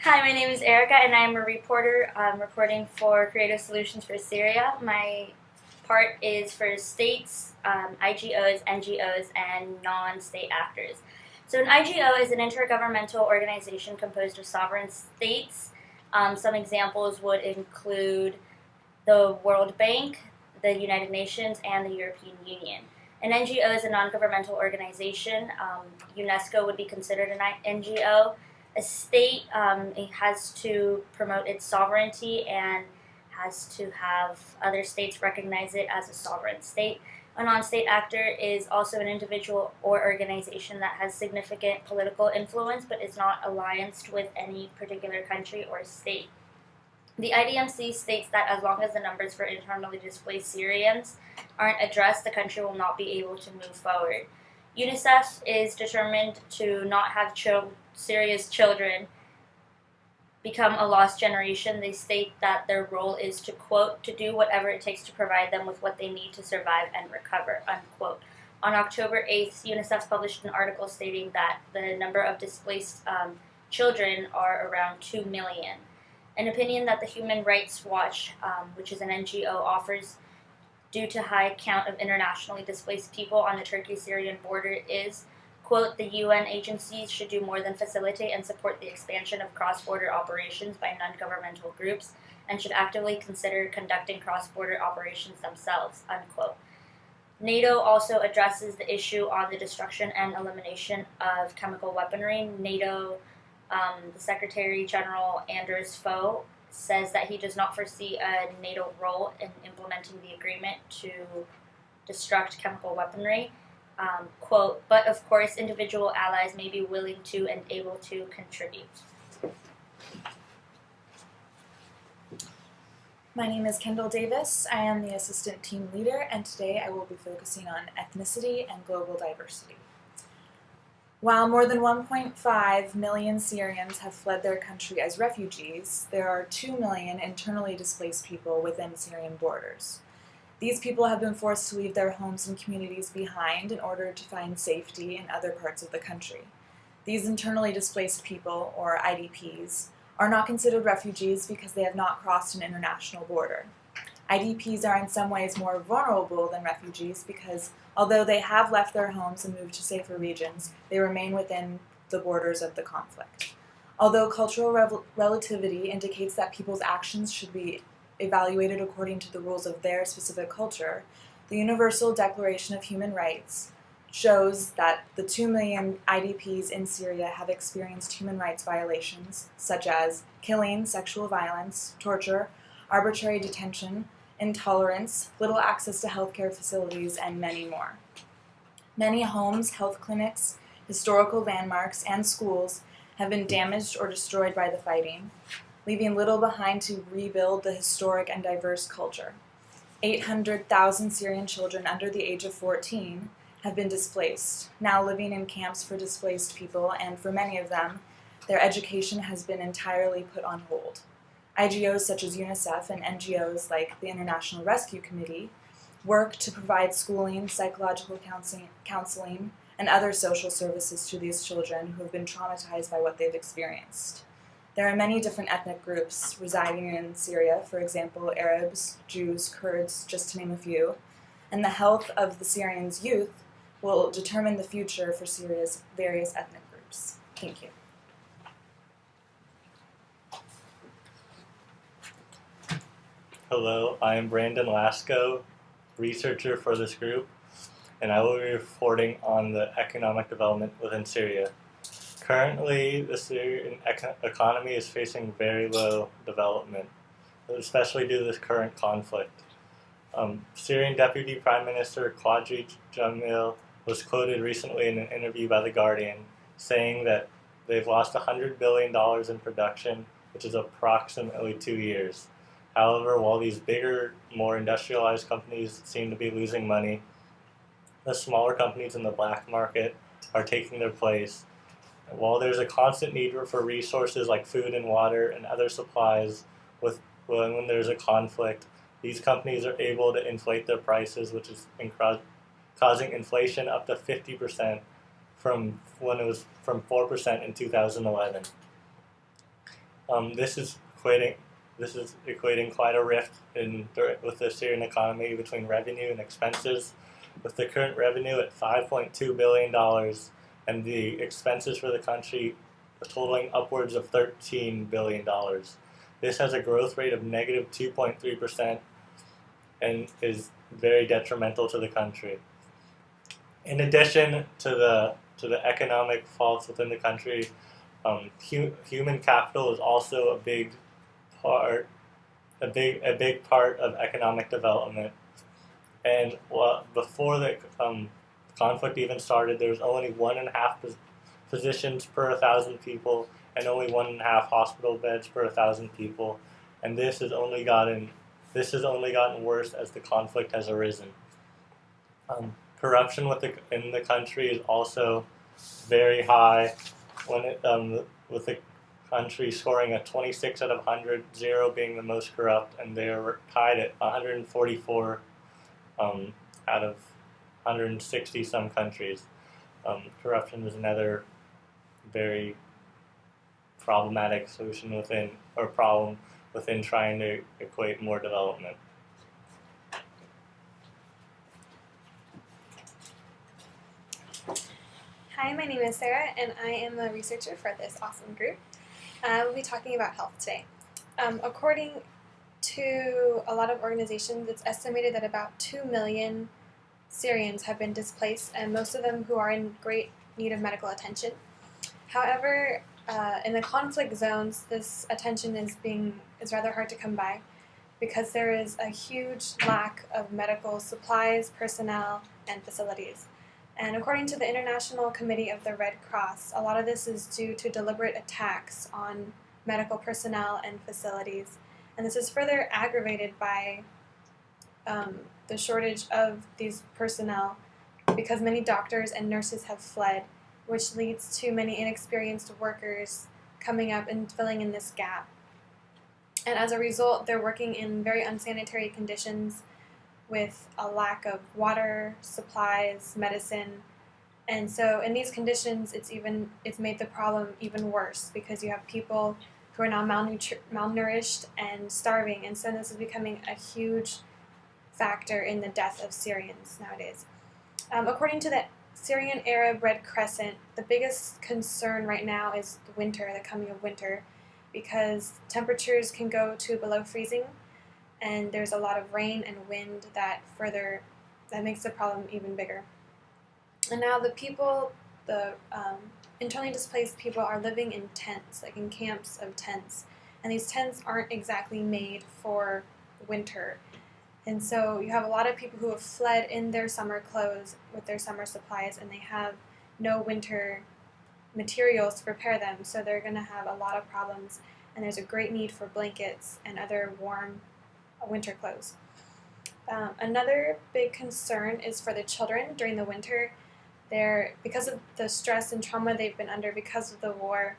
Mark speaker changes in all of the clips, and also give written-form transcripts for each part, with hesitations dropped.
Speaker 1: Hi, my name is Erica, and I'm a reporter reporting for Creative Solutions for Syria. My part is for states, IGOs, NGOs, and non-state actors. So an IGO is an intergovernmental organization composed of sovereign states. Some examples would include the World Bank, the United Nations, and the European Union. An NGO is a non-governmental organization. UNESCO would be considered an NGO. A state it has to promote its sovereignty and has to have other states recognize it as a sovereign state. A non-state actor is also an individual or organization that has significant political influence but is not allianced with any particular country or state. The IDMC states that as long as the numbers for internally displaced Syrians aren't addressed, the country will not be able to move forward. UNICEF is determined to not have Syria's children become a lost generation. They state that their role is to, quote, to do whatever it takes to provide them with what they need to survive and recover, unquote. On October 8th, UNICEF published an article stating that the number of displaced children are around 2 million. An opinion that the Human Rights Watch, which is an NGO, offers due to high count of internationally displaced people on the Turkey-Syrian border is, quote, the UN agencies should do more than facilitate and support the expansion of cross-border operations by non-governmental groups and should actively consider conducting cross-border operations themselves, unquote. NATO also addresses the issue on the destruction and elimination of chemical weaponry. NATO, the Secretary General Anders Fogh, says that he does not foresee a NATO role in implementing the agreement to destruct chemical weaponry. Quote, but of course individual allies may be willing to and able to contribute.
Speaker 2: My name is Kendall Davis. I am the assistant team leader, and today I will be focusing on ethnicity and global diversity. While more than 1.5 million Syrians have fled their country as refugees, there are 2 million internally displaced people within Syrian borders. These people have been forced to leave their homes and communities behind in order to find safety in other parts of the country. These internally displaced people, or IDPs, are not considered refugees because they have not crossed an international border. IDPs are in some ways more vulnerable than refugees because although they have left their homes and moved to safer regions, they remain within the borders of the conflict. Although cultural relativity indicates that people's actions should be evaluated according to the rules of their specific culture, the Universal Declaration of Human Rights shows that the 2 million IDPs in Syria have experienced human rights violations such as killing, sexual violence, torture, arbitrary detention, intolerance, little access to healthcare facilities, and many more. Many homes, health clinics, historical landmarks, and schools have been damaged or destroyed by the fighting, leaving little behind to rebuild the historic and diverse culture. 800,000 Syrian children under the age of 14 have been displaced, now living in camps for displaced people, and for many of them, their education has been entirely put on hold. IGOs such as UNICEF and NGOs like the International Rescue Committee work to provide schooling, psychological counseling, and other social services to these children who have been traumatized by what they've experienced. There are many different ethnic groups residing in Syria, for example, Arabs, Jews, Kurds, just to name a few, and the health of the Syrians' youth will determine the future for Syria's various ethnic groups. Thank you.
Speaker 3: Hello, I am Brandon Lasco, researcher for this group, and I will be reporting on the economic development within Syria. Currently, the Syrian economy is facing very low development, especially due to this current conflict. Syrian Deputy Prime Minister Qadri Jamil was quoted recently in an interview by The Guardian saying that they've lost $100 billion in production, which is approximately 2 years. However, while these bigger, more industrialized companies seem to be losing money, the smaller companies in the black market are taking their place. While there's a constant need for resources like food and water and other supplies, when there's a conflict, these companies are able to inflate their prices, which is causing inflation up to 50% from 4% in 2011. This is equating quite a rift with the Syrian economy between revenue and expenses, with the current revenue at $5.2 billion and the expenses for the country totaling upwards of $13 billion. This has a growth rate of negative 2.3% and is very detrimental to the country. In addition to the economic faults within the country, human capital is also a big part of economic development. And before the conflict even started, there was only 1.5 physicians per 1,000 people, and only 1.5 hospital beds per 1,000 people. And this has only gotten worse as the conflict has arisen. Corruption in the country is also very high, with the country scoring a 26 out of 100, 0 being the most corrupt, and they are tied at 144 out of 160 some countries. Corruption is another very problematic problem within trying to equate more development.
Speaker 4: Hi, my name is Sarah, and I am a researcher for this awesome group. We'll be talking about health today. According to a lot of organizations, it's estimated that about 2 million Syrians have been displaced, and most of them who are in great need of medical attention. However, in the conflict zones, this attention is rather hard to come by because there is a huge lack of medical supplies, personnel, and facilities. And according to the International Committee of the Red Cross, a lot of this is due to deliberate attacks on medical personnel and facilities. And this is further aggravated by the shortage of these personnel because many doctors and nurses have fled, which leads to many inexperienced workers coming up and filling in this gap. And as a result, they're working in very unsanitary conditions with a lack of water, supplies, medicine. And so in these conditions, it's made the problem even worse because you have people who are now malnourished and starving, and so this is becoming a huge factor in the death of Syrians nowadays. According to the Syrian Arab Red Crescent, the biggest concern right now is the winter, the coming of winter, because temperatures can go to below freezing, and there's a lot of rain and wind that makes the problem even bigger. And now the internally displaced people are living in tents, like in camps of tents, and these tents aren't exactly made for winter. And so you have a lot of people who have fled in their summer clothes with their summer supplies, and they have no winter materials to prepare them, so they're going to have a lot of problems, and there's a great need for blankets and other warm winter clothes. Another big concern is for the children during the winter. Because of the stress and trauma they've been under because of the war,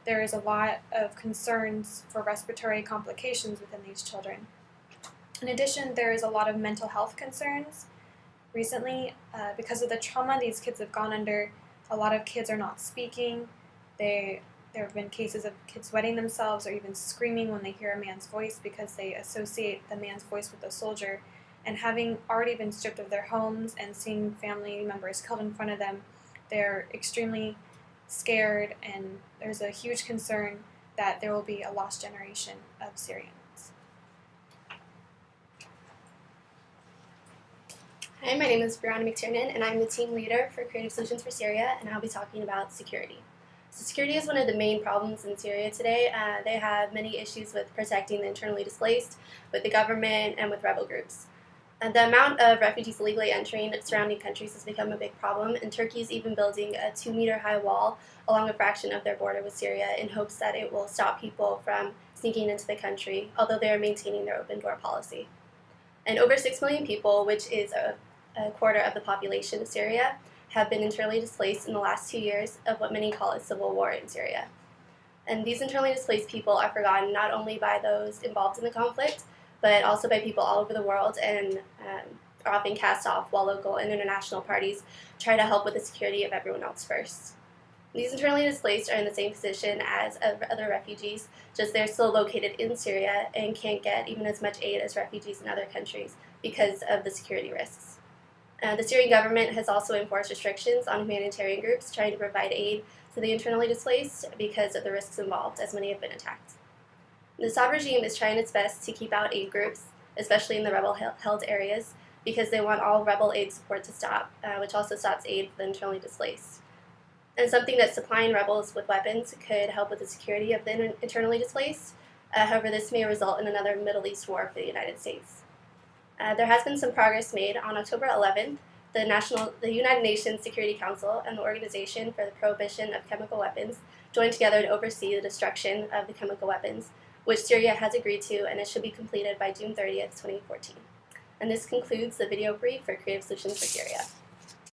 Speaker 4: there is a lot of concerns for respiratory complications within these children. In addition, there is a lot of mental health concerns. Recently, because of the trauma these kids have gone under, a lot of kids are not speaking. There have been cases of kids wetting themselves or even screaming when they hear a man's voice because they associate the man's voice with a soldier. And having already been stripped of their homes and seeing family members killed in front of them, they're extremely scared, and there's a huge concern that there will be a lost generation of Syrians.
Speaker 5: Hi, my name is Brianna McTiernan, and I'm the team leader for Creative Solutions for Syria, and I'll be talking about security. So security is one of the main problems in Syria today. They have many issues with protecting the internally displaced, with the government, and with rebel groups. The amount of refugees illegally entering surrounding countries has become a big problem, and Turkey is even building a 2-meter-high wall along a fraction of their border with Syria in hopes that it will stop people from sneaking into the country, although they are maintaining their open door policy. And over 6 million people, which is a quarter of the population of Syria, have been internally displaced in the last 2 years of what many call a civil war in Syria. And these internally displaced people are forgotten not only by those involved in the conflict, but also by people all over the world, and are often cast off while local and international parties try to help with the security of everyone else first. These internally displaced are in the same position as other refugees, just they're still located in Syria and can't get even as much aid as refugees in other countries because of the security risks. The Syrian government has also enforced restrictions on humanitarian groups trying to provide aid to the internally displaced because of the risks involved, as many have been attacked. The Assad regime is trying its best to keep out aid groups, especially in the rebel-held areas, because they want all rebel aid support to stop, which also stops aid for the internally displaced. And something that supplying rebels with weapons could help with the security of the internally displaced. However, this may result in another Middle East war for the United States. There has been some progress made. On October 11th, the United Nations Security Council and the Organization for the Prohibition of Chemical Weapons joined together to oversee the destruction of the chemical weapons, which Syria has agreed to, and it should be completed by June 30th, 2014. And this concludes the video brief for Creative Solutions for Syria.